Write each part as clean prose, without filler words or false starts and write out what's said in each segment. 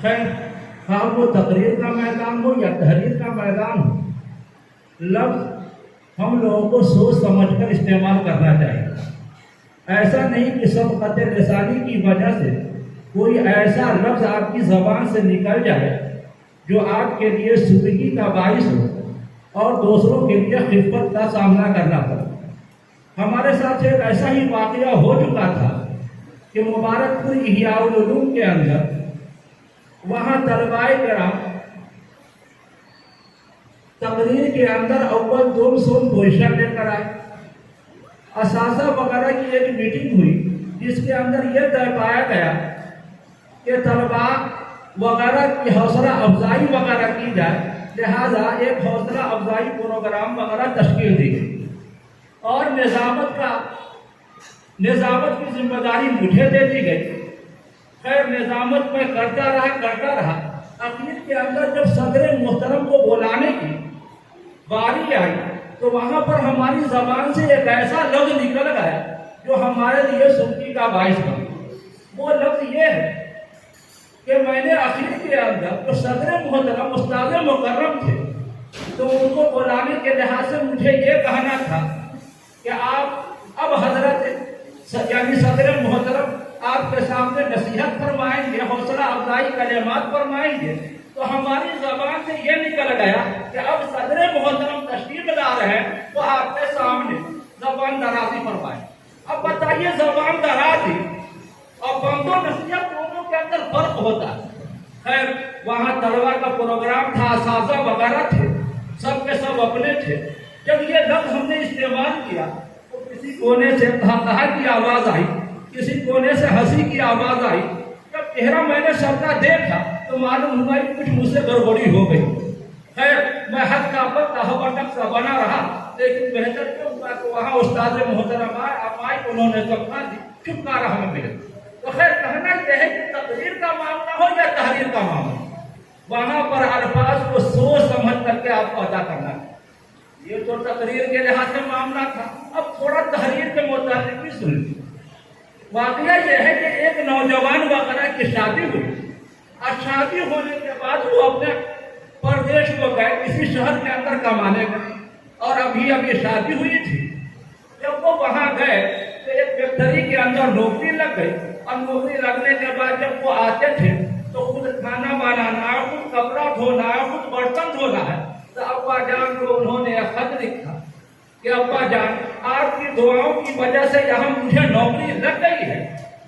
خیر، خواہ وہ تقریر کا میدان ہو یا تحریر کا میدان ہو، لفظ ہم لوگوں کو سوچ سمجھ کر استعمال کرنا چاہیے۔ ایسا نہیں کہ سبقت لسانی کی وجہ سے کوئی ایسا لفظ آپ کی زبان سے نکل جائے جو آپ کے لیے سوگی کا باعث ہو اور دوسروں کے لیے خفت کا سامنا کرنا پڑے۔ ہمارے ساتھ ایک ایسا ہی واقعہ ہو چکا تھا کہ مبارک پور احیاء العلوم کے اندر وہاں طلباء کرام تقریر کے اندر اول دوم سوم پوزیشن لے کر آئے۔ اساتذہ وغیرہ کی ایک میٹنگ ہوئی جس کے اندر یہ طے پایا گیا کہ طلباء وغیرہ کی حوصلہ افزائی وغیرہ کی جائے، لہذا ایک حوصلہ افزائی پروگرام وغیرہ تشکیل دی گئی اور نظامت کی ذمہ داری مجھے دے دی گئی۔ خیر، نظامت میں کرتا رہا۔ اخیر کے اندر جب صدر محترم کو بلانے کی باری آئی تو وہاں پر ہماری زبان سے ایک ایسا لفظ نکل گیا جو ہمارے لیے سختی کا باعث بنا۔ وہ لفظ یہ ہے کہ میں نے اخیر کے اندر جو صدر محترم استاد مکرم تھے تو ان کو بلانے کے لحاظ سے مجھے یہ کہنا تھا کہ آپ اب حضرت یعنی صدر محترم آپ کے سامنے نصیحت فرمائیں گے، حوصلہ افزائی کلمات فرمائیں گے، تو ہماری زبان سے یہ نکل گیا کہ اب صدر محترم تشریف لا رہے ہیں تو آپ کے سامنے زبان درازی فرمائیں۔ اب بتائیے، زبان درازی اور بند و نصیحت دونوں کے اندر فرق ہوتا ہے۔ خیر، وہاں طلبا کا پروگرام تھا، اساتذہ وغیرہ تھے، سب کے سب اپنے تھے۔ جب یہ لفظ ہم نے استعمال کیا تو کسی کونے سے قہقہہ کی آواز آئی، کسی کونے سے ہنسی کی آواز آئی۔ جب چہرہ میں نے سب کا دیکھا تو معلوم ہوا کہ کچھ مجھ سے گڑبڑی ہو گئی۔ خیر، میں حد کا بٹک سا بنا رہا، لیکن بہتر کیوں ہوا کہ وہاں استاد محترم آئے، انہوں نے سمجھا دی، چھٹکارا ہمیں ملا۔ تو خیر، کہنا یہ ہے کہ تقریر کا معاملہ ہو یا تحریر کا معاملہ، وہاں پر الفاظ کو سوچ سمجھ کر کے آپ کو ادا کرنا ہے۔ یہ تو تقریر کے لحاظ سے معاملہ تھا، اب تھوڑا تحریر کے متعلق بھی سن لیجیے۔ واقعہ یہ ہے کہ ایک نوجوان وغیرہ کی شادی ہوئی اور شادی ہونے کے بعد وہ اپنے پردیش کو گئے، کسی شہر کے اندر کمانے گئے اور ابھی شادی ہوئی تھی۔ جب وہ وہاں گئے تو ایک فیکٹری کے اندر نوکری لگ گئی اور نوکری لگنے کے بعد جب وہ آتے تھے تو خود کھانا بنانا، خود کپڑا دھونا، خود برتن دھونا ہے۔ تو ابا جان کو انہوں نے خط لکھا کہ ابا جان، آپ کی دعاؤں کی وجہ سے یہاں مجھے نوکری لگ گئی ہے،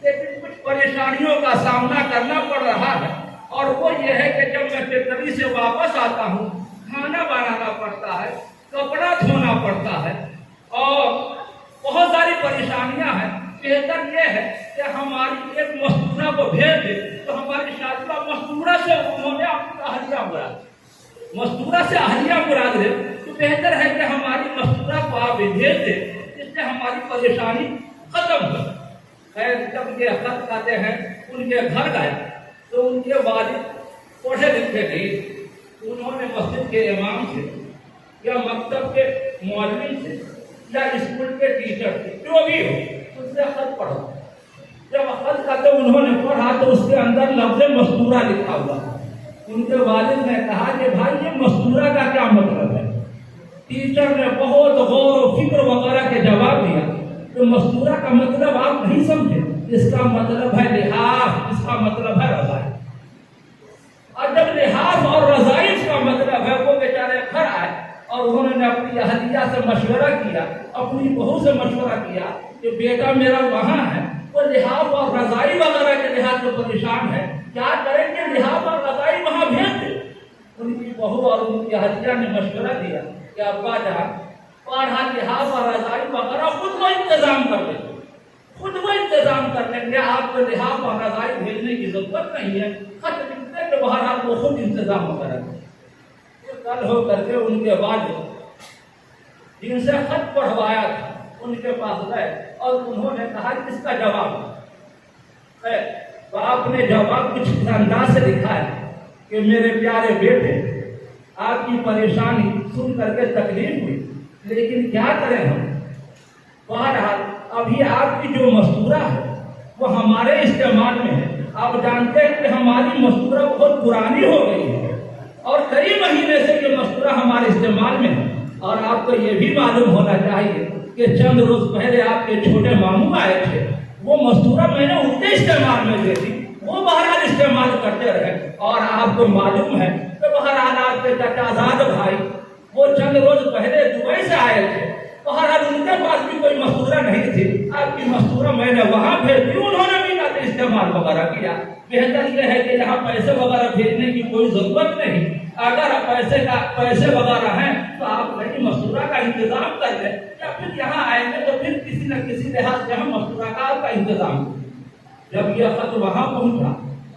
لیکن کچھ پریشانیوں کا سامنا کرنا پڑ رہا ہے، اور وہ یہ ہے کہ جب میں فیکٹری سے واپس آتا ہوں کھانا بنانا پڑتا ہے، کپڑا دھونا پڑتا ہے اور بہت ساری پریشانیاں ہیں۔ بہتر یہ ہے کہ ہماری ایک مستورہ کو بھیج دے۔ تو ہماری شادی کا مستورہ سے انہوں نے اپنی اہلیہ مراد لے، تو بہتر ہے کہ ہماری مستورہ کو آپ بھیج دیں، جس سے ہماری پریشانی ختم ہو۔ خیر، جب یہ خط کہتے ہیں ان کے گھر گیا تو ان کے والد پڑھے لکھے تھے، انہوں نے مسجد کے امام سے یا مکتب کے مولوی سے یا اسکول کے ٹیچر سے، جو بھی ہو، اس سے خط پڑھا۔ جب خط کہتے انہوں نے پڑھا تو اس کے اندر لفظ مستورہ لکھا ہوا۔ ان کے والد نے کہا کہ بھائی، یہ مستورہ کا کیا مطلب ہے؟ ٹیچر نے بہت غور و فکر وغیرہ کے جواب دیا کہ مستورہ کا مطلب آپ نہیں سمجھے، اس کا مطلب ہے لحاظ، اس کا مطلب ہے رضائی۔ اور جب لحاظ اور رضائی اس کا مطلب ہے، وہ بیچارے گھر آئے اور انہوں نے اپنی اہلیہ سے مشورہ کیا، اپنی بہو سے مشورہ کیا کہ بیٹا میرا وہاں ہے، وہ لحاظ اور رضائی وغیرہ کے لحاظ سے پریشان ہے، کیا کریں گے؟ لحاظ اور رضائی وہاں بھیج دیں۔ ان کی بہو اور ان کی اہلیہ نے مشورہ دیا کہ ابا جان، پڑھا لحاظ اور رضائی وغیرہ خود وہ انتظام کر لیں گے، خود وہ انتظام کر لیں گے، آپ کو لحاظ اور رضائی بھیجنے کی ضرورت نہیں ہے، خط لکھنے کے باہر آپ کو خود انتظام کریں گے۔ کل ہو کر کے ان کے والد جن سے خط پڑھوایا تھا ان کے پاس گئے اور انہوں نے کہا کہ اس کا جواب ہے۔ تو آپ نے جواب کچھ اس انداز سے لکھا ہے کہ میرے پیارے بیٹے، آپ کی پریشانی سن کر کے تکلیف ہوئی، لیکن کیا کریں ہم؟ بہرحال ابھی آپ کی جو مستورہ ہے وہ ہمارے استعمال میں ہے، آپ جانتے ہیں کہ ہماری مستورہ بہت پرانی ہو گئی ہے اور کئی مہینے سے یہ مستورہ ہمارے استعمال میں ہے. اور آپ کو یہ بھی معلوم ہونا چاہیے کہ چند روز پہلے آپ کے چھوٹے ماموں آئے تھے. وہ مستورہ میں نے ان کے استعمال میں دے دی, وہ بہرحال استعمال کرتے رہے. اور آپ کو معلوم ہے کہ بہرحال آپ کے چچا زاد بھائی وہ چند روز پہلے دبئی سے آئے تھے. بہرحال ان کے پاس بھی کوئی مستورہ نہیں تھی. آپ کی مستورہ میں نے وہاں بھیج دی, انہوں نے بھی نہ استعمال وغیرہ کیا. بہتر یہ ہے کہ یہاں پیسے وغیرہ بھیجنے کی کوئی ضرورت نہیں. اگر پیسے وغیرہ ہیں تو آپ نئی مستورہ کا انتظام کر لیں, یا پھر یہاں آئیں گے تو پھر کسی نہ کسی لحاظ سے ہم مستورہ کا آپ کا انتظام کریں. جب یہ خط وہاں پہنچا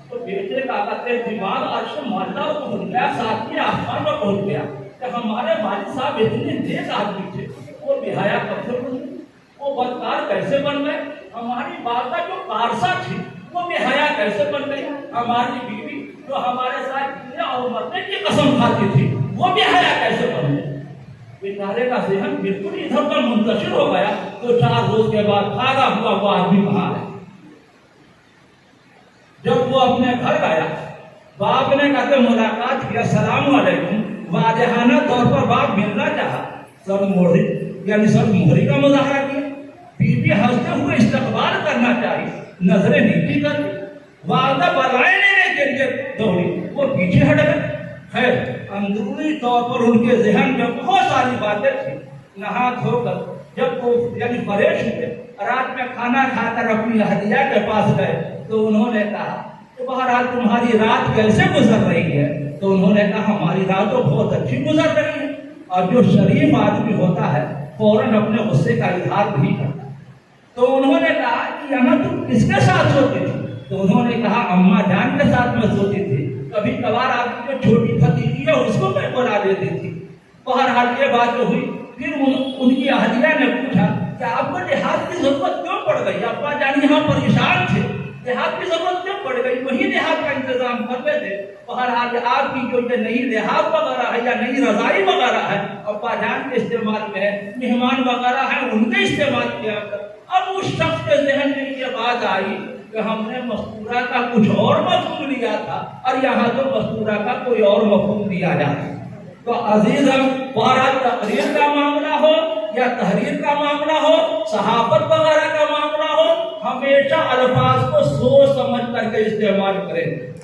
تو بیٹے کا دماغ عرش معلیٰ پر پہنچ گیا, ساتویں آسمان پر پہنچ گیا کہ ہمارے والد صاحب اتنے نیک آدمی تھے, وہ بہایا کب سے بن گئے, وہ بدکار کیسے بن گئے. ہماری والدہ جو پارسا تھی وہ بہایا کیسے بن گئی. ہماری بیوی جو ہمارے ساتھ جینے اور مرنے کی قسم کھاتی تھی وہ بہایا کیسے بن گئی. بیچارے کا ذہن بالکل ادھر ادھر منتشر ہو گیا. تو 4 روز کے بعد بھاگا ہوا وہ آدمی وہاں ہے. جب وہ اپنے گھر گیا, باپ نے کہا کہ ملاقات کیا, السلام علیکم, واضحانہ طور پر باپ ملنا چاہا, سر موہری یعنی سر موہری کا مظاہرہ کیا. بیوی ہنستے ہوئے استقبال کرنا چاہیے, نظریں نیچی کر دی. والدہ بلائے لینے کے لیے دوڑی, وہ پیچھے ہٹ گئے. خیر اندرونی طور پر ان کے ذہن میں بہت ساری باتیں تھیں. نہا دھو کر جب وہ یعنی فریش ہوئے, رات میں کھانا کھا کر اپنی اہلیہ کے پاس گئے تو انہوں نے کہا کہ بہرحال تمہاری رات کیسے گزر رہی ہے. تو انہوں نے کہا ہماری رات تو بہت اچھی گزر رہی ہے. اور جو شریف آدمی ہوتا ہے فوراً اپنے غصے کا اظہار نہیں کرتا. تو انہوں نے کہا کہ یہاں تم کس کے ساتھ سوتی تھی. تو انہوں نے کہا اماں جان کے ساتھ میں سوتی تھی, کبھی کبھار آپ کی جو چھوٹی بھتیجی ہے اس کو میں بلا دیتی تھی. بہرحال یہ بات جو ہوئی, پھر ان کی اہلیہ نے پوچھا کہ آپ کو دیہات کی ضرورت کیوں پڑ گئی. ابا جان یہاں پریشان تھے, دیہات کی ضرورت کیوں پڑ گئی, وہی دیہات کا انتظام کر رہے تھے. بہرحال آپ کی جو یہ نئی دیہات وغیرہ ہے یا نئی رضائی وغیرہ ہے ابا جان کے استعمال میں ہے, مہمان وغیرہ ہے ان کے استعمال کیا کر. اب اس شخص کے ذہن میں یہ بات آئی کہ ہم نے مستورہ کا کچھ اور مفہوم لیا تھا اور یہاں تو مستورہ کا کوئی اور مفہوم لیا جاتا. تو عزیزم, بہرحال تقریر کا معاملہ ہو یا تحریر کا معاملہ ہو, صحافت وغیرہ کا معاملہ ہو, ہمیشہ الفاظ کو سوچ سمجھ کر کے استعمال کریں.